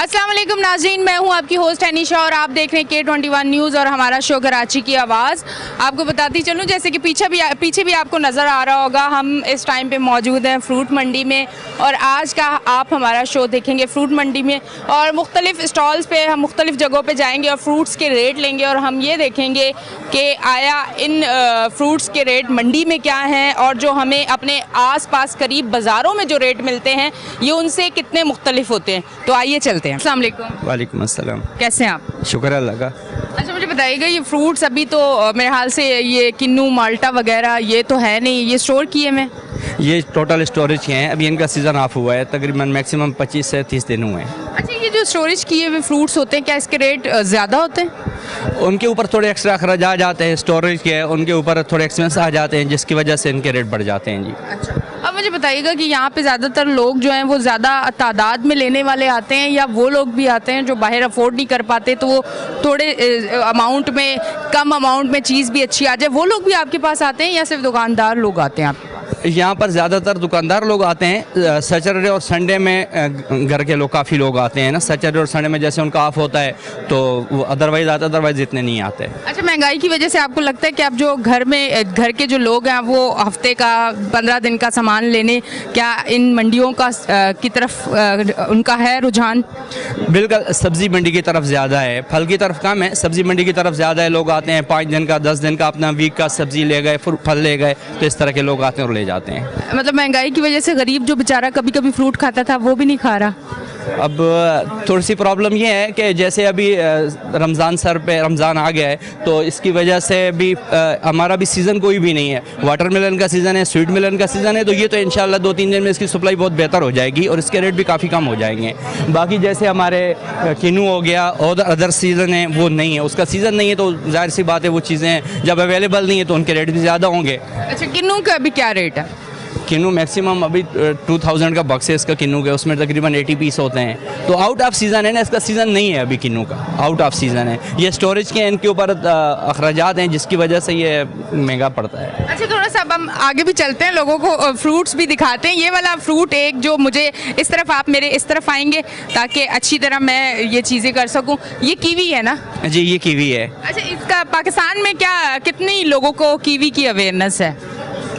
अस्सलाम वालेकुम नाज़रीन, मैं हूं आपकी होस्ट अनीशा और आप देख रहे हैं K21 न्यूज़ और हमारा शो कराची की आवाज़। आपको बताती चलूं, जैसे कि पीछे भी आपको नज़र आ रहा होगा, हम इस टाइम पे मौजूद हैं फ्रूट मंडी में और आज का आप हमारा शो देखेंगे फ्रूट मंडी में और मुख्तलिफ स्टॉल्स पे हम मुख्तलिफ जगहों पे जाएंगे और फ्रूट्स के रेट लेंगे और हम ये देखेंगे कि आया इन फ्रूट्स के रेट मंडी में क्या हैं और जो हमें अपने आस पास करीब बाज़ारों में जो रेट मिलते हैं ये उनसे कितने मुख्तलिफ होते हैं। तो आइए चलते हैं। अस्सलाम वालेकुम। वालेकुम अस्सलाम। कैसे हैं आप? शुक्र अल्लाह का। अच्छा, मुझे बताइएगा, ये फ्रूट्स अभी तो मेरे हाल से ये किन्नू माल्टा वगैरह ये तो है नहीं, ये स्टोर किए में? ये टोटल स्टोरेज के हैं, अभी इनका सीज़न ऑफ हुआ है, तकरीबन मैक्सिमम 25 से 30 दिन हुए हैं। अच्छा, ये जो स्टोरेज किए हुए फ्रूट्स होते हैं क्या इसके रेट ज़्यादा होते हैं? उनके ऊपर थोड़े एक्स्ट्रा अखराज आ जाते हैं, स्टोरेज के उनके ऊपर थोड़े एक्सपेंस आ जाते हैं जिसकी वजह से इनके रेट बढ़ जाते हैं जी। अच्छा, अब मुझे बताइएगा कि यहाँ पे ज़्यादातर लोग जो हैं वो ज़्यादा तादाद में लेने वाले आते हैं या वो लोग भी आते हैं जो बाहर अफोर्ड नहीं कर पाते, तो वो थोड़े अमाउंट में, कम अमाउंट में चीज़ भी अच्छी आ जाए, वो लोग भी आपके पास आते हैं या सिर्फ दुकानदार लोग आते हैं आपके पास? यहाँ पर ज़्यादातर दुकानदार लोग आते हैं। सैटरडे और संडे में घर के लोग काफ़ी लोग आते हैं ना, सैटरडे और संडे में जैसे उनका ऑफ होता है तो वो अदरवाइज़ आते, अदरवाइज़ इतने नहीं आते। अच्छा, महंगाई की वजह से आपको लगता है कि अब जो घर के जो लोग हैं वो हफ्ते का 15 दिन का सामान लेने क्या इन मंडियों का की तरफ उनका है रुझान? बिल्कुल, सब्ज़ी मंडी की तरफ ज़्यादा है, फल की तरफ कम है, सब्ज़ी मंडी की तरफ ज़्यादा है। लोग आते हैं 5 दिन का 10 दिन का अपना वीक का सब्ज़ी ले गए, फल ले गए, तो इस तरह के लोग आते हैं और ले जाते हैं। मतलब महंगाई की वजह से गरीब जो बेचारा कभी कभी फ्रूट खाता था वो भी नहीं खा रहा। अब थोड़ी सी प्रॉब्लम ये है कि जैसे अभी रमज़ान आ गया है तो इसकी वजह से भी हमारा भी सीज़न कोई भी नहीं है। वाटरमेलन का सीज़न है, स्वीट मेलन का सीज़न है, तो ये तो इंशाल्लाह 2-3 दिन में इसकी सप्लाई बहुत बेहतर हो जाएगी और इसके रेट भी काफ़ी कम हो जाएंगे। बाकी जैसे हमारे किन्नू हो गया और अदर सीज़न है वो नहीं है, उसका सीज़न नहीं है तो जाहिर सी बात है वो चीज़ें जब अवेलेबल नहीं है तो उनके रेट भी ज़्यादा होंगे। अच्छा, किन्नू का अभी क्या रेट है? किन्नू मैक्सिमम अभी 2000 का बक्स है इसका किन्नू के, उसमें तकरीबन 80 पीस होते हैं। तो आउट ऑफ सीज़न है ना, इसका सीज़न नहीं है अभी किन्नू का, आउट ऑफ सीज़न है। ये स्टोरेज के इनके ऊपर अखराजात हैं जिसकी वजह से ये महंगा पड़ता है। अच्छा, थोड़ा सा अब हम आगे भी चलते हैं, लोगों को फ्रूट्स भी दिखाते हैं। ये वाला फ्रूट एक जो मुझे इस तरफ, आप मेरे इस तरफ आएंगे ताकि अच्छी तरह मैं ये चीज़ें कर सकूँ। ये कीवी है ना? जी, ये कीवी है। अच्छा, इसका पाकिस्तान में क्या कितनी लोगों को कीवी की अवेयरनेस है?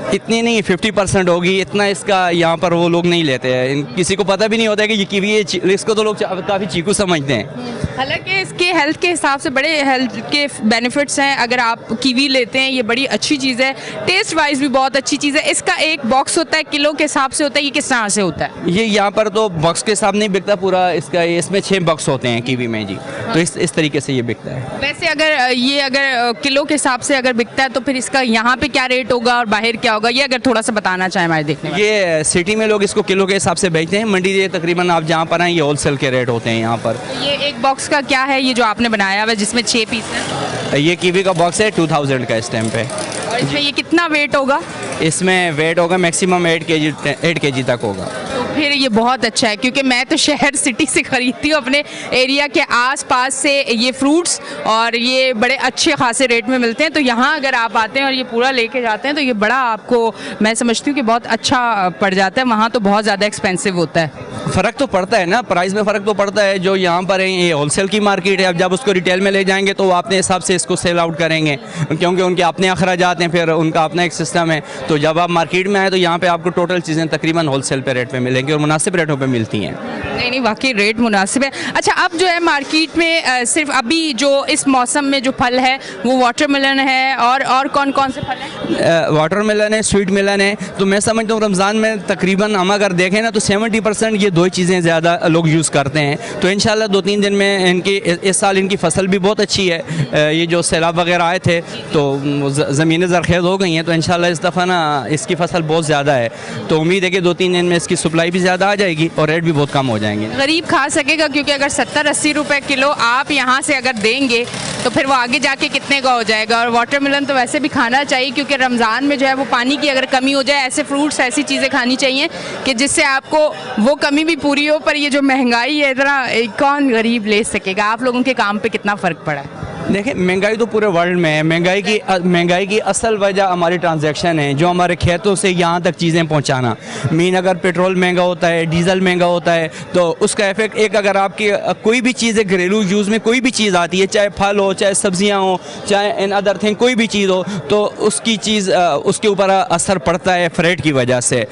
इतनी नहीं, 50% होगी, इतना इसका यहाँ पर वो लोग नहीं लेते हैं, किसी को पता भी नहीं होता है कि ये कीवी है, इसको तो लोग काफ़ी चीकू समझते हैं। हालांकि इसके हेल्थ के हिसाब से बड़े हेल्थ के बेनिफिट्स हैं। अगर आप कीवी लेते हैं ये बड़ी अच्छी चीज़ है, टेस्ट वाइज भी बहुत अच्छी चीज़ है। इसका एक बॉक्स होता है, किलो के हिसाब से होता है, ये किस तरह से होता है? ये यहाँ पर तो बॉक्स के हिसाब नहीं बिकता पूरा, इसका इसमें 6 बॉक्स होते हैं कीवी में जी। तो इस तरीके से ये बिकता है। वैसे अगर किलो के हिसाब से अगर बिकता है तो फिर इसका यहाँ पे क्या रेट होगा और बाहर क्या होगा, ये अगर थोड़ा सा बताना चाहें हमारे देखने में। ये सिटी में लोग इसको किलो के हिसाब से बेचते हैं, मंडी ये तकरीबन आप जहाँ पर हैं ये होलसेल के रेट होते हैं यहाँ पर। ये एक बॉक्स का क्या है, ये जो आपने बनाया हुआ है जिसमें 6 पीस है? ये कीवी का बॉक्स है 2000 का इस टाइम पे। और इसमें ये कितना वेट होगा? इसमें वेट होगा मैक्सिमम 8 kg तक होगा। तो फिर ये बहुत अच्छा है, क्योंकि मैं तो शहर सिटी से ख़रीदती हूँ, अपने एरिया के आसपास से ये फ्रूट्स, और ये बड़े अच्छे खासे रेट में मिलते हैं। तो यहाँ अगर आप आते हैं और ये पूरा लेके जाते हैं तो ये बड़ा आपको, मैं समझती हूँ कि बहुत अच्छा पड़ जाता है। वहाँ तो बहुत ज़्यादा एक्सपेंसिव होता है। फ़र्क तो पड़ता है ना, प्राइस में फ़र्क तो पड़ता है। जो यहाँ पर है ये होलसेल की मार्केट है, अब जब उसको रिटेल में ले जाएंगे तो वो अपने हिसाब से इसको सेल आउट करेंगे, क्योंकि उनके अपने अखराजात हैं, फिर उनका अपना एक सिस्टम है। तो जब आप मार्केट में आए तो यहाँ पे आपको टोटल चीज़ें तकरीबन होलसेल पे रेट पे मिलेंगी और मुनासिब रेटों पे मिलती हैं। नहीं, वाकई रेट मुनासिब है। अच्छा, अब जो है मार्केट में सिर्फ अभी जो इस मौसम में जो फल है वो वाटरमेलन है और कौन कौन से फल हैं? वाटरमेलन है, स्वीट मेलन है। तो मैं समझता हूँ रमज़ान में तकरीबन हम अगर देखें ना तो 70% ये 2 चीज़ें ज़्यादा लोग यूज़ करते हैं। तो इंशाल्लाह 2-3 दिन में इस साल इनकी फसल भी बहुत अच्छी है। ये जो सैलाब वगैरह आए थे तो ज़मीनें ज़रख़ेज़ हो गई हैं, तो इंशाल्लाह इस दफ़ा ना इसकी फसल बहुत ज़्यादा है। तो उम्मीद है कि 2-3 दिन में इसकी सप्लाई भी ज़्यादा आ जाएगी और रेट भी बहुत कम हो जाएंगे। गरीब खा सकेगा, क्योंकि अगर 70-80 रुपए किलो आप यहाँ से अगर देंगे तो फिर वो आगे जाके कितने का हो जाएगा। और वाटरमेलन तो वैसे भी खाना चाहिए, क्योंकि रमज़ान में जो है वो पानी की अगर कमी हो जाए, ऐसे फ्रूट्स ऐसी चीज़ें खानी चाहिए कि जिससे आपको वो कमी भी पूरी हो। पर ये जो महंगाई है इतना, कौन गरीब ले सकेगा? आप लोगों के काम पे कितना फ़र्क पड़ा है? देखिए महंगाई तो पूरे वर्ल्ड में है। महंगाई की असल वजह हमारी ट्रांजैक्शन है, जो हमारे खेतों से यहाँ तक चीज़ें पहुँचाना। मीन अगर पेट्रोल महंगा होता है, डीजल महंगा होता है, तो उसका इफेक्ट एक, अगर आपकी कोई भी चीज़ घरेलू यूज़ में कोई भी चीज़ आती है, चाहे फल हो, चाहे सब्जियाँ हो, चाहे इन अदर थिंग कोई भी चीज़ हो, तो उसके ऊपर असर पड़ता है फ्रेट की वजह से।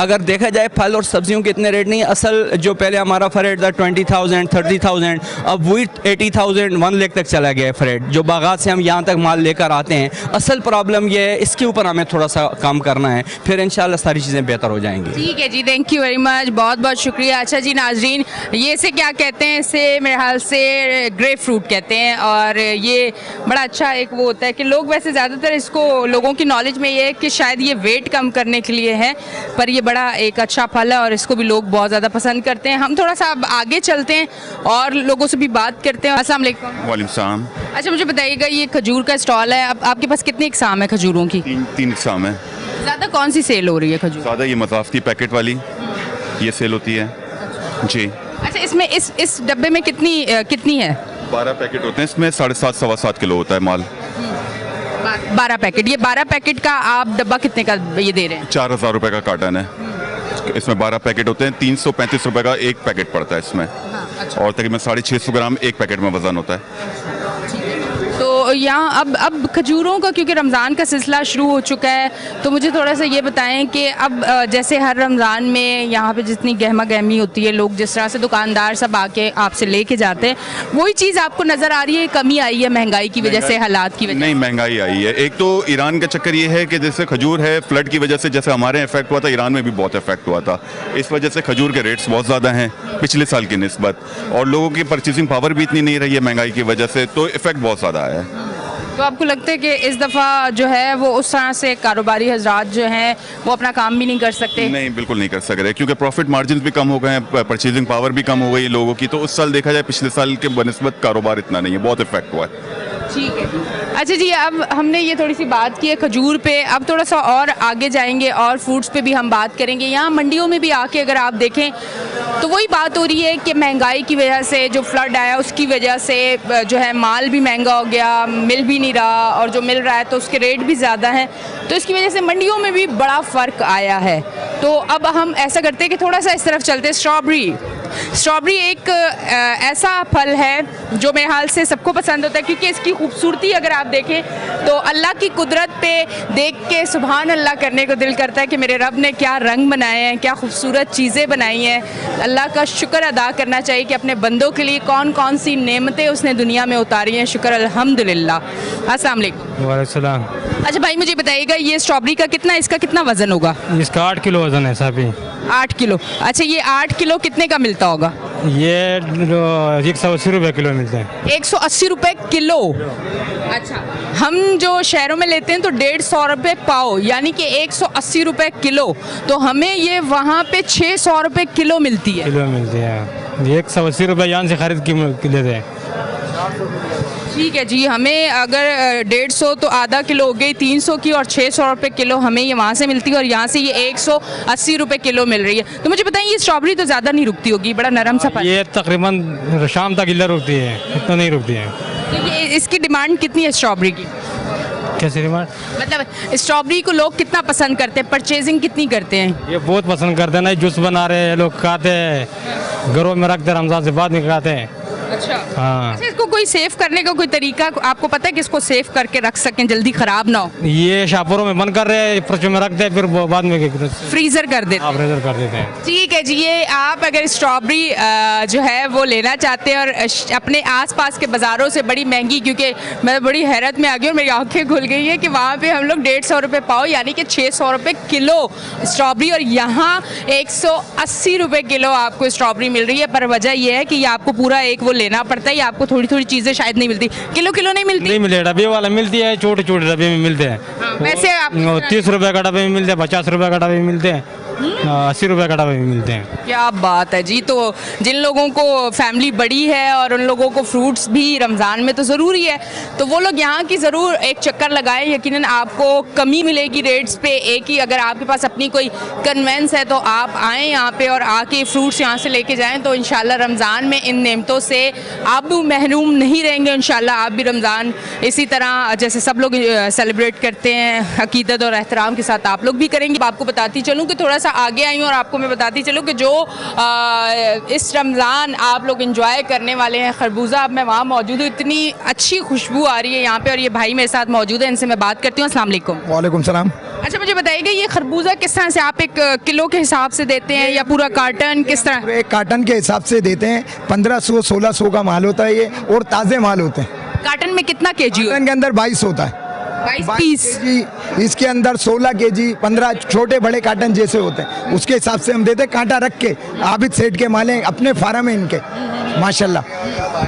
अगर देखा जाए फल और सब्जियों के इतने रेट नहीं, असल जो पहले हमारा फ्रेट था 20,000 30,000, अब वही 80,000 1 लाख तक चला गया है फ्रेट, जो बागात से हम यहाँ तक माल लेकर आते हैं। असल प्रॉब्लम ये है, इसके ऊपर हमें थोड़ा सा काम करना है, फिर इंशाल्लाह सारी चीज़ें बेहतर हो जाएंगी। ठीक है जी, थैंक यू वेरी मच, बहुत बहुत शुक्रिया। अच्छा जी नाजरीन, ये से क्या कहते हैं, इसे मेरे ख्याल से ग्रेप फ्रूट कहते हैं, और ये बड़ा अच्छा एक वो होता है कि लोग वैसे ज़्यादातर इसको, लोगों की नॉलेज में ये है कि शायद ये वेट कम करने के लिए है, पर ये बड़ा एक अच्छा फल है और इसको भी लोग बहुत ज़्यादा पसंद करते हैं। हम थोड़ा सा अब आगे चलते हैं और लोगों से भी बात करते हैं। अस्सलाम वालेकुम। वालेकुम सलाम। अच्छा मुझे बताइएगा, ये खजूर का स्टॉल है, अब आपके पास कितनी इकसाम है खजूरों की? तीन इकसाम है। ज़्यादा कौन सी सेल हो रही है खजूर? ज़्यादा ये मज़ाफ़ की पैकेट वाली ये सेल होती है जी। अच्छा, इसमें इस डब्बे में कितनी है? 12 पैकेट होते हैं इसमें, 7.5 सवा 7 किलो होता है माल। 12 पैकेट। ये 12 पैकेट का आप डब्बा कितने का ये दे रहे हैं? 4,000 रुपये का कार्टन है। इसमें 12 पैकेट होते हैं, 335 रुपये का एक पैकेट पड़ता है इसमें। अच्छा। और तकरीबन 650 ग्राम एक पैकेट में वज़न होता है। तो यहाँ अब खजूरों का, क्योंकि रमज़ान का सिलसिला शुरू हो चुका है, तो मुझे थोड़ा सा ये बताएं कि अब जैसे हर रमज़ान में यहाँ पे जितनी गहमा गहमी होती है, लोग जिस तरह से दुकानदार सब आके आपसे लेके जाते हैं, वही चीज़ आपको नज़र आ रही है, कमी आई है महंगाई की वजह से, हालात की वजह नहीं, महंगाई आई है। एक तो ईरान का चक्कर ये है कि जैसे खजूर है, फ्लड की वजह से जैसे हमारे इफेक्ट हुआ था, ईरान में भी बहुत इफेक्ट हुआ था। इस वजह से खजूर के रेट्स बहुत ज़्यादा हैं पिछले साल की निस्बत, और लोगों की परचेसिंग पावर भी इतनी नहीं रही है महंगाई की वजह से, तो इफेक्ट बहुत ज़्यादा आया है। तो आपको लगता है कि इस दफ़ा जो है वो उस तरह से कारोबारी हजरात जो हैं वो अपना काम भी नहीं कर सकते? नहीं, बिल्कुल नहीं कर सक रहे, क्योंकि प्रॉफिट मार्जिन भी कम हो गए हैं, परचेजिंग पावर भी कम हो गई लोगों की। तो उस साल देखा जाए पिछले साल के बनस्बत कारोबार इतना नहीं है, बहुत इफेक्ट हुआ है। ठीक है। अच्छा जी, अब हमने ये थोड़ी सी बात की है खजूर पे, अब थोड़ा सा और आगे जाएंगे और फ्रूट्स पे भी हम बात करेंगे। यहाँ मंडियों में भी आके अगर आप देखें तो वही बात हो रही है कि महंगाई की वजह से, जो फ्लड आया उसकी वजह से जो है माल भी महंगा हो गया, मिल भी नहीं रहा, और जो मिल रहा है तो उसके रेट भी ज़्यादा हैं, तो इसकी वजह से मंडियों में भी बड़ा फ़र्क आया है। तो अब हम ऐसा करते हैं कि थोड़ा सा इस तरफ चलते हैं। स्ट्रॉबेरी एक ऐसा फल है जो मेरे हाल से सबको पसंद होता है, क्योंकि इसकी खूबसूरती अगर आप देखें तो अल्लाह की कुदरत पे देख के सुभान अल्लाह करने को दिल करता है कि मेरे रब ने क्या रंग बनाए हैं, क्या खूबसूरत चीज़ें बनाई हैं। अल्लाह का शुक्र अदा करना चाहिए कि अपने बंदों के लिए कौन कौन सी नेमतें उसने दुनिया में उतारी हैं। शुक्र अल्हम्दुलिल्लाह। अस्सलाम वालेकुम। वालेकुम सलाम। अच्छा भाई, मुझे बताइएगा ये स्ट्रॉबेरी का इसका कितना वज़न होगा? इसका 8 किलो वजन है साहब। 8 किलो। अच्छा, ये 8 किलो कितने का मिलता होगा? ये 180 रुपये किलो मिलते हैं। 180 रुपये किलो। अच्छा, हम जो शहरों में लेते हैं तो 150 रुपये पाव, यानी कि 180 रुपये किलो, तो हमें ये वहाँ पे 600 रुपये किलो मिलती है। किलो मिलती है, 180 रुपये यहाँ से खरीद के लेते हैं। ठीक है जी, हमें अगर 150 तो आधा किलो हो गई 300 की, और 600 रुपये किलो हमें ये वहाँ से मिलती है, और यहाँ से ये 180 रुपये किलो मिल रही है। तो मुझे बताइए, ये स्ट्रॉबेरी तो ज़्यादा नहीं रुकती होगी, बड़ा नरम सा फल। ये तकरीबन शाम तक इल्ला रुकती है, इतना नहीं रुकती है। तो ये इसकी डिमांड कितनी है स्ट्रॉबेरी की? कैसे डिमांड? मतलब स्ट्रॉबेरी को लोग कितना पसंद करते हैं, परचेजिंग कितनी करते हैं? ये बहुत पसंद करते हैं ना, जूस बना रहे हैं लोग, खाते हैं, घरों में रखते हैं, रमज़ान से बाद में खाते हैं। अच्छा। हाँ। अच्छा, इसको कोई सेव करने का कोई तरीका आपको पता है कि इसको सेव करके रख सकें, जल्दी खराब ना हो? ये शापोरों में बंद कर रहे हैं, फ्रिज में रखते हैं, फिर बाद में फ्रीजर कर देते हैं। फ्रीजर कर देते हैं। ठीक है जी, ये आप अगर स्ट्रॉबेरी जो है वो लेना चाहते हैं, और अपने आसपास के बाज़ारों से बड़ी महंगी, क्योंकि मैं बड़ी हैरत में आ गई और मेरी आंखें खुल गई है कि वहाँ पे हम लोग 150 रुपये पाव, यानी कि 600 रुपये किलो स्ट्रॉबेरी, और यहाँ 180 रुपये किलो आपको स्ट्रॉबेरी मिल रही है। पर वजह यह है कि ये आपको पूरा एक वो लेना पड़ता है, ये आपको थोड़ी थोड़ी चीज़ें शायद नहीं मिलती, किलो नहीं मिलती। नहीं मिले, डब्बे वाला मिलती है, छोटे छोटे डब्बे में मिलते हैं। वैसे आप 30 रुपये का डब्बे में मिलते हैं, 50 रुपये का डब्बे में मिलते हैं। 80 रुपये का डब्बे भी मिलते हैं। क्या बात है जी। तो जिन लोगों को फैमिली बड़ी है और उन लोगों को फ्रूट्स भी रमज़ान में तो ज़रूरी है, तो वो लोग यहाँ की ज़रूर एक चक्कर लगाएं। यकीनन आपको कमी मिलेगी रेट्स पे। एक ही अगर आपके पास अपनी कोई कन्वेंस है तो आप आएँ यहाँ पे और आके फ्रूट्स यहाँ से लेके जाएँ, तो इंशाल्लाह रमज़ान में इन नेमतों से आप भी महरूम नहीं रहेंगे। इंशाल्लाह आप भी रमज़ान इसी तरह जैसे सब लोग सेलिब्रेट करते हैं अकीदत और एहतराम के साथ आप लोग भी करेंगे। आपको बताती चलूँ कि थोड़ा सा आगे आई हूँ और आपको मैं बताती चलूँ कि जो इस रमज़ान आप लोग इंजॉय करने वाले हैं खरबूजा, अब मैं वहाँ मौजूद हूँ, इतनी अच्छी खुशबू आ रही है यहाँ पे और ये भाई मेरे साथ मौजूद है, इनसे मैं बात करती हूँ। अस्सलाम वालेकुम। वालेकुम सलाम। अच्छा, मुझे बताइएगा ये खरबूजा किस तरह से आप एक किलो के हिसाब से देते हैं या पूरा कार्टन किस तरह? एक कार्टन के हिसाब से देते हैं। 1500-1600 का माल होता है ये, और ताज़े माल होते हैं। कार्टन में कितना केजी? कार्टन के अंदर 22 होता है। 22 पीस। केजी, इसके अंदर 16 केजी, 15 छोटे बड़े कार्टन जैसे होते हैं, उसके हिसाब से हम देते हैं। कांटा रख के आबिद सेठ के माले अपने फार्म है इनके, माशाल्लाह।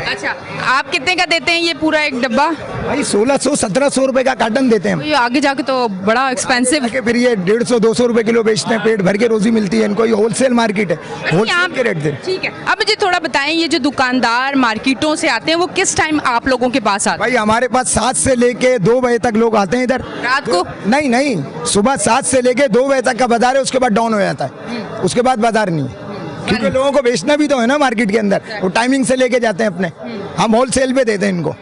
अच्छा, आप कितने का देते हैं ये पूरा एक डब्बा? भाई 1600-1700 रुपए का कार्टन देते हैं हम। ये आगे जाके तो बड़ा एक्सपेंसिव। के फिर ये 150-200 रुपए किलो बेचते हैं। पेट भर के रोजी मिलती है इनको। ये होलसेल मार्केट है, होलसेल के रेट दे। ठीक है, अब मुझे थोड़ा बताएं, ये जो दुकानदार मार्केटों से आते हैं वो किस टाइम आप लोगों के पास आते हैं? भाई हमारे पास 7 से लेके 2 बजे तक लोग आते हैं इधर। रात को? नहीं, सुबह 7 से लेके 2 बजे तक का बाजार है, उसके बाद डाउन हो जाता है। उसके बाद बाजार नहीं है, क्योंकि लोगों को बेचना भी तो है ना मार्केट के अंदर। वो टाइमिंग से लेके जाते हैं अपने, हम होलसेल पे देते हैं इनको।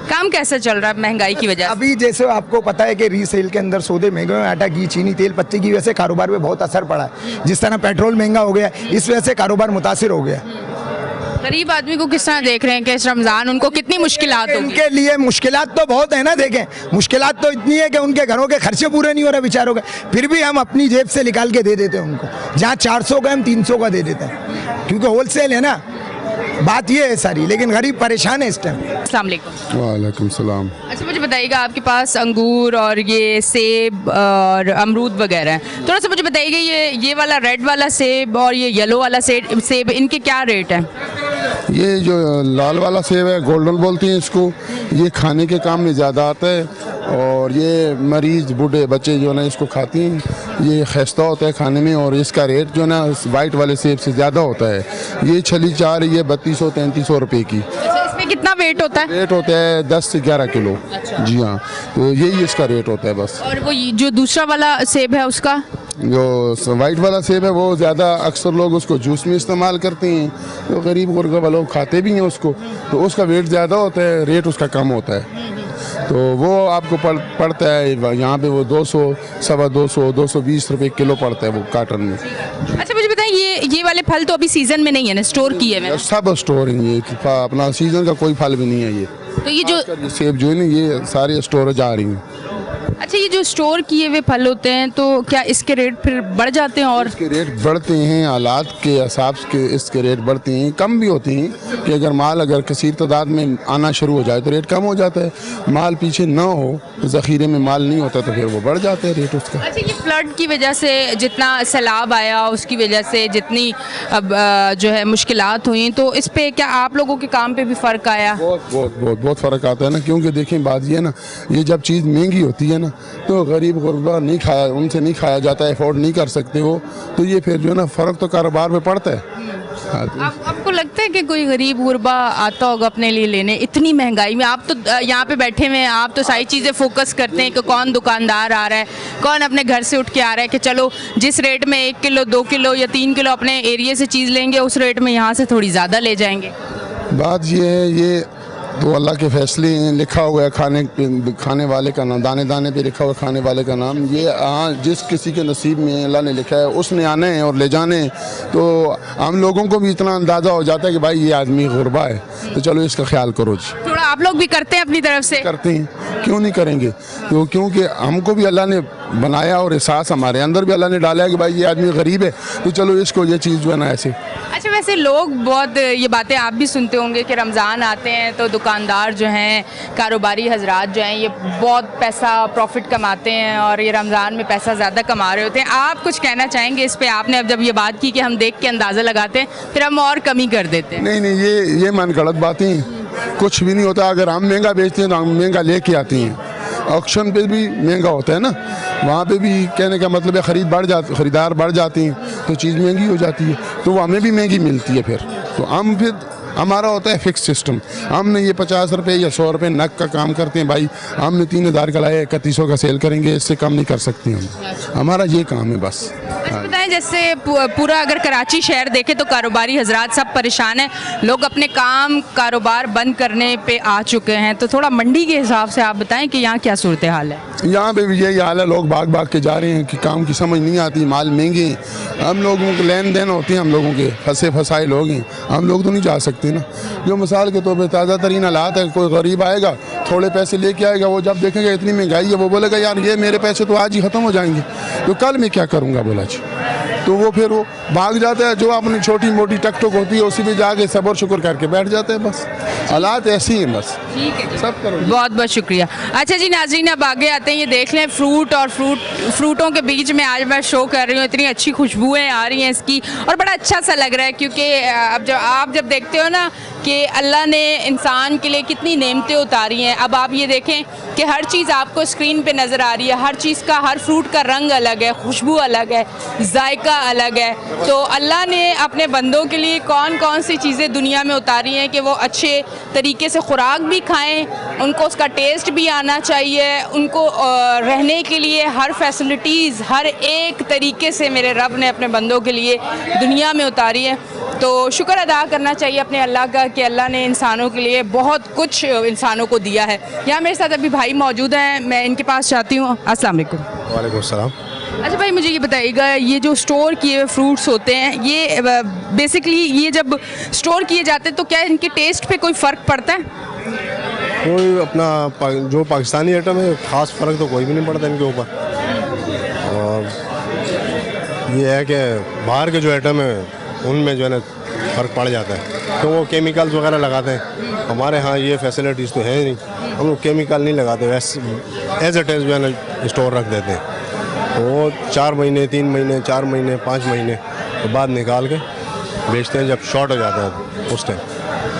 काम कैसे चल रहा है महंगाई की वजह से? अभी जैसे आपको पता है कि रीसेल के अंदर सौदे महंगे हैं, आटा घी चीनी तेल पत्ती की वजह से कारोबार पे बहुत असर पड़ा है। जिस तरह पेट्रोल महंगा हो गया, इस वजह से कारोबार मुतासिर हो गया। गरीब आदमी को किस तरह देख रहे हैं कि इस रमजान उनको कितनी मुश्किलात होगी? उनके लिए मुश्किलात तो बहुत है ना। देखें, मुश्किलात तो इतनी है कि उनके घरों के खर्चे पूरे नहीं हो रहे बेचारों के, फिर भी हम अपनी जेब से निकाल के दे देते हैं उनको। जहाँ 400 का हम 300 का दे देते हैं, क्योंकि होलसेल है ना। बात ये है सारी, लेकिन गरीब परेशान है इस टाइम। अस्सलाम वालेकुम। वालेकुम सलाम। अच्छा, मुझे बताइएगा आपके पास अंगूर और ये सेब और अमरूद वगैरह हैं, थोड़ा सा मुझे बताइएगा ये वाला रेड वाला सेब और ये येलो वाला सेब इनके क्या रेट हैं? ये जो लाल वाला सेब है, गोल्डन बोलते हैं इसको, ये खाने के काम में ज़्यादा आता है। और ये मरीज़ बूढ़े बच्चे जो ना इसको खाते हैं, ये खस्ता होता है खाने में। और इसका रेट जो ना वाइट वाले सेब से ज़्यादा होता है। ये छली 4 ये 3200-3300 रुपये की। अच्छा, इसमें कितना वेट होता है? रेट होता है 10 से 11 किलो। जी हाँ, तो यही इसका रेट होता है बस। और वो जो दूसरा वाला सेब है उसका? जो वाइट वाला सेब है वो ज़्यादा अक्सर लोग उसको जूस में इस्तेमाल करते हैं, तो गरीब गुरबा लोग खाते भी हैं उसको, तो उसका वेट ज़्यादा होता है, रेट उसका कम होता है। तो वो आपको पड़ता है यहाँ पे वो 200, 250, 220 रुपये किलो पड़ता है वो कार्टन में। अच्छा, मुझे बताएं ये वाले फल तो अभी सीजन में नहीं है ना, स्टोर किए हुए हैं? सब स्टोर है ये, अपना सीजन का कोई फल भी नहीं है ये। तो ये जो सेब जो है ना ये सारे स्टोरेज आ रही हैं। अच्छा, ये जो स्टोर किए हुए फल होते हैं तो क्या इसके रेट फिर बढ़ जाते हैं? और इसके रेट बढ़ते हैं, हालात के हिसाब से इसके रेट बढ़ते हैं, कम भी होते हैं कि अगर माल अगर कसीर तादाद में आना शुरू हो जाए तो रेट कम हो जाता है। माल पीछे ना हो, ज़ख़ीरे में माल नहीं होता तो फिर वो बढ़ जाता है रेट उसका। अच्छा, ये फ्लड की वजह से जितना सैलाब आया, उसकी वजह से जितनी अब जो है मुश्किलात हुई, तो इस पे क्या आप लोगों के काम पे भी फ़र्क आया? बहुत फ़र्क आता है ना, क्योंकि देखें बात ये ना, ये जब चीज़ महंगी होती है ना तो गरीब गुरबा नहीं खाया, उनसे नहीं खाया जाता है, अफोर्ड नहीं कर सकते वो, तो ये फिर जो है ना फ़र्क तो कारोबार में पड़ता है। आपको लगता है कि कोई गरीब गुरबा आता होगा अपने लिए लेने इतनी महंगाई में? आप तो यहाँ पे बैठे हुए हैं, आप तो सारी चीज़ें फोकस करते हैं कि कौन दुकानदार आ रहा है, कौन अपने घर से उठ के आ रहा है कि चलो जिस रेट में 1 किलो 2 किलो या 3 किलो अपने एरिया से चीज़ लेंगे उस रेट में यहाँ से थोड़ी ज़्यादा ले जाएंगे। बात ये है, ये तो अल्लाह के फैसले हैं, लिखा हुआ है खाने वाले का नाम, दाने दाने पे लिखा हुआ खाने वाले का नाम। ये जिस किसी के नसीब में अल्लाह ने लिखा है उसने आना है और ले जाने हैं। तो हम लोगों को भी इतना अंदाज़ा हो जाता है कि भाई ये आदमी गुरबा है, तो चलो इसका ख्याल करो जी। थोड़ा आप लोग भी करते हैं अपनी तरफ से? करते हैं, क्यों नहीं करेंगे? तो क्योंकि हमको भी अल्लाह ने बनाया और एहसास हमारे अंदर भी अल्लाह ने डाला है कि भाई ये आदमी गरीब है, तो चलो इसको ये चीज़ जो है ना ऐसे। अच्छा, वैसे लोग बहुत ये बातें आप भी सुनते होंगे कि रमज़ान आते हैं तो दुकानदार जो हैं, कारोबारी हजरात जो हैं, ये बहुत पैसा प्रॉफिट कमाते हैं और ये रमज़ान में पैसा ज़्यादा कमा रहे होते हैं। आप कुछ कहना चाहेंगे इस पे? आपने अब जब ये बात की कि हम देख के अंदाज़ा लगाते हैं फिर हम और कमी कर देते हैं। नहीं, ये मन गलत बातें हैं, कुछ भी नहीं होता। अगर हम महंगा बेचते हैं तो हम महंगा लेके आते हैं, ऑक्शन पे भी महंगा होता है ना, वहाँ पे भी कहने का मतलब है खरीदार बढ़ जाते हैं तो चीज़ महंगी हो जाती है, तो वो हमें भी महंगी मिलती है। फिर हमारा होता है फिक्स सिस्टम। हमने ये 50 रुपये या 100 रुपये नग का काम करते हैं भाई, हमने 3000 का लाया 3100 का सेल करेंगे, इससे कम नहीं कर सकते हम। हमारा ये काम है बस। अच्छा बताएं, जैसे पूरा अगर कराची शहर देखे तो कारोबारी हजरात सब परेशान हैं, लोग अपने काम कारोबार बंद करने पे आ चुके हैं, तो थोड़ा मंडी के हिसाब से आप बताएं कि यहाँ क्या सूरत हाल है? यहाँ पे भी यही हाल है, लोग भाग के जा रहे हैं कि काम की समझ नहीं आती, माल महंगे हैं, हम लोगों के लेन देन होते हैं, हम लोगों के फंसाए लोग हैं, हम लोग तो नहीं जा सकते ना। जो मिसाल के तौर पर ताज़ा तरीन हालात है, कोई गरीब आएगा थोड़े पैसे लेके आएगा, वो जब देखेगा इतनी महंगाई है वो बोलेगा यार ये मेरे पैसे तो आज ही ख़त्म हो जाएंगे, तो कल मैं क्या करूँगा बोला जी, तो वो फिर वो भाग जाता है, जो अपनी छोटी मोटी टकटक होती है उसी में जाके सब्र शुक्र करके बैठ जाते हैं। बस हालात ऐसी हैं बस। ठीक है, सब करो। बहुत बहुत शुक्रिया। अच्छा जी नाज़रीन, अब आगे आते हैं, ये देख लें फ्रूट और फ्रूटों के बीच में आज मैं शो कर रही हूँ, इतनी अच्छी खुशबुएं आ रही हैं इसकी और बड़ा अच्छा सा लग रहा है, क्योंकि अब आप जब देखते हो ना कि अल्लाह ने इंसान के लिए कितनी नेमतें उतारी हैं। अब आप ये देखें कि हर चीज़ आपको स्क्रीन पे नज़र आ रही है, हर चीज़ का, हर फ्रूट का रंग अलग है, खुशबू अलग है, जायका अलग है। तो अल्लाह ने अपने बंदों के लिए कौन कौन सी चीज़ें दुनिया में उतारी हैं कि वो अच्छे तरीके से खुराक भी खाएं, उनको उसका टेस्ट भी आना चाहिए, उनको रहने के लिए हर फैसिलिटीज़ हर एक तरीके से मेरे रब ने अपने बंदों के लिए दुनिया में उतारी है। तो शुक्र अदा करना चाहिए अपने अल्लाह का कि अल्लाह ने इंसानों के लिए बहुत कुछ इंसानों को दिया है। यहाँ मेरे साथ अभी भाई मौजूद हैं, मैं इनके पास चाहती हूँ। अस्सलाम वालेकुम। वालेकुम सलाम। अच्छा भाई, मुझे ये बताइएगा, ये जो स्टोर किए हुए फ्रूट्स होते हैं, ये बेसिकली ये जब स्टोर किए जाते हैं तो क्या इनके टेस्ट पे कोई फ़र्क पड़ता है? कोई अपना जो पाकिस्तानी आइटम है ख़ास फ़र्क तो कोई भी नहीं पड़ता इनके ऊपर, और ये है कि बाहर के जो आइटम है उनमें जो है ना फ़र्क पड़ जाता है, तो वो केमिकल्स वगैरह लगाते हैं। हमारे यहाँ ये फैसिलिटीज़ तो है नहीं, हम लोग केमिकल नहीं लगाते, वैसे एज इट इज़ जो है ना स्टोर रख देते हैं, वो 4 महीने 3 महीने 4 महीने 5 महीने के बाद निकाल के बेचते हैं जब शॉर्ट हो जाता है उस टाइम।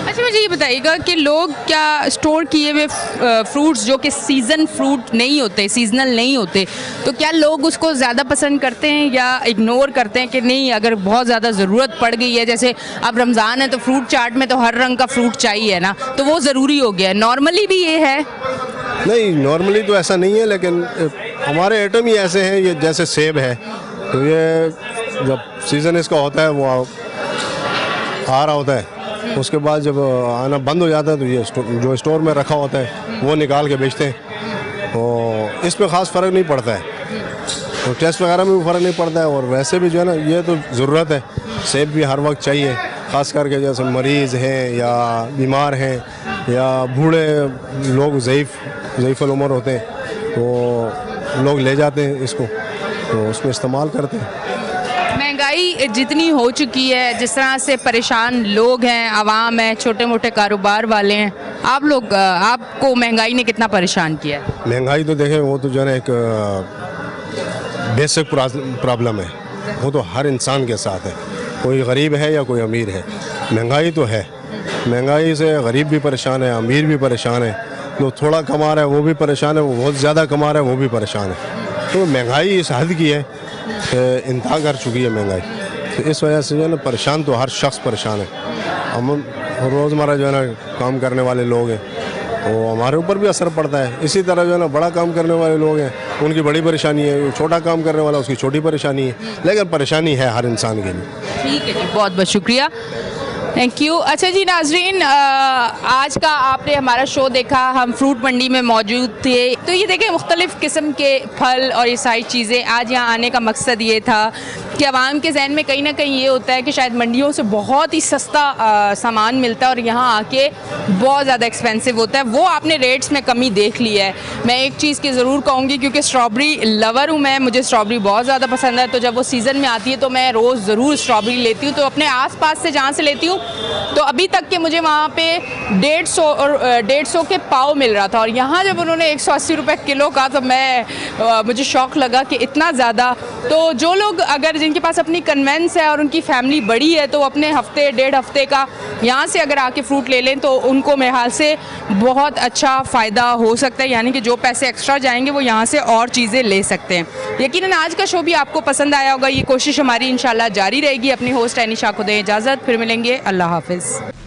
अच्छा मुझे ये बताइएगा कि लोग क्या स्टोर किए हुए फ्रूट्स जो कि सीज़न फ्रूट नहीं होते, सीजनल नहीं होते, तो क्या लोग उसको ज़्यादा पसंद करते हैं या इग्नोर करते हैं कि नहीं, अगर बहुत ज़्यादा ज़रूरत पड़ गई है, जैसे अब रमज़ान है तो फ्रूट चाट में तो हर रंग का फ्रूट चाहिए ना, तो वो ज़रूरी हो गया है? नॉर्मली भी ये है? नहीं, नॉर्मली तो ऐसा नहीं है, लेकिन हमारे आइटम ही ऐसे हैं, ये जैसे सेब है तो ये जब सीज़न इसका होता है वो आ रहा होता है, उसके बाद जब आना बंद हो जाता है तो ये जो स्टोर में रखा होता है वो निकाल के बेचते हैं, तो इस पर ख़ास फ़र्क नहीं पड़ता है, तो टेस्ट वगैरह में भी फ़र्क नहीं पड़ता है। और वैसे भी जो है ना ये तो ज़रूरत है, सेब भी हर वक्त चाहिए, ख़ास करके जैसे मरीज़ हैं या बीमार हैं या बूढ़े लोग ज़ईफ़ उम्र होते हैं, तो लोग ले जाते हैं इसको, तो उसमें इस्तेमाल करते हैं। महंगाई जितनी हो चुकी है, जिस तरह से परेशान लोग हैं, आवाम है, छोटे मोटे कारोबार वाले हैं, आपको महंगाई ने कितना परेशान किया है? महंगाई तो देखें वो तो जो है ना एक बेसिक प्रॉब्लम है, वो तो हर इंसान के साथ है, कोई गरीब है या कोई अमीर है, महंगाई तो है। महंगाई से गरीब भी परेशान है, अमीर भी परेशान है, जो थोड़ा कमा रहा है वो भी परेशान है, वो बहुत ज़्यादा कमा रहा है वो भी परेशान है। तो महंगाई इस हद की है, इंतहा कर चुकी है महंगाई, तो इस वजह से जो है ना परेशान तो हर शख्स परेशान है। हम रोज़मर्रा जो है ना काम करने वाले लोग हैं, वो हमारे ऊपर भी असर पड़ता है। इसी तरह जो है ना बड़ा काम करने वाले लोग हैं उनकी बड़ी परेशानी है, छोटा काम करने वाला उसकी छोटी परेशानी है, लेकिन परेशानी है हर इंसान के लिए। ठीक है जी, बहुत बहुत शुक्रिया, थैंक यू। अच्छा जी नाजरीन, आज का आपने हमारा शो देखा, हम फ्रूट मंडी में मौजूद थे, तो ये देखें मुख्तलिफ़ किस्म के फल और ये सारी चीज़ें। आज यहाँ आने का मकसद ये था कि आवाम के जहन में कहीं ना कहीं ये होता है कि शायद मंडियों से बहुत ही सस्ता सामान मिलता है और यहाँ आके बहुत ज़्यादा एक्सपेंसिव होता है, वो आपने रेट्स में कमी देख ली है। मैं एक चीज़ की ज़रूर कहूँगी, क्योंकि स्ट्रॉबेरी लवर हूँ मैं, मुझे स्ट्रॉबेरी बहुत ज़्यादा पसंद है, तो जब वो सीज़न में आती है तो मैं रोज़ ज़रूर स्ट्रॉबेरी लेती हूँ। तो अपने आस पास से जहाँ से लेती हूँ तो अभी तक के मुझे वहाँ पे 150 के पाव मिल रहा था, और यहाँ जब उन्होंने 180 रुपये किलो का, तो मुझे शौक़ लगा कि इतना ज़्यादा तो जो लोग अगर जिनके पास अपनी कन्वेंस है और उनकी फैमिली बड़ी है तो अपने हफ्ते 1.5 हफ्ते का यहाँ से अगर आके फ्रूट ले लें तो उनको मेरे हाल से बहुत अच्छा फ़ायदा हो सकता है, यानी कि जो पैसे एक्स्ट्रा जाएंगे वो यहाँ से और चीज़ें ले सकते हैं। यकीनन आज का शो भी आपको पसंद आया होगा। ये कोशिश हमारी इंशाल्लाह जारी रहेगी। अपनी होस्ट एनिशा को दें इजाज़त, फिर मिलेंगे। अल्लाह हाफिज़।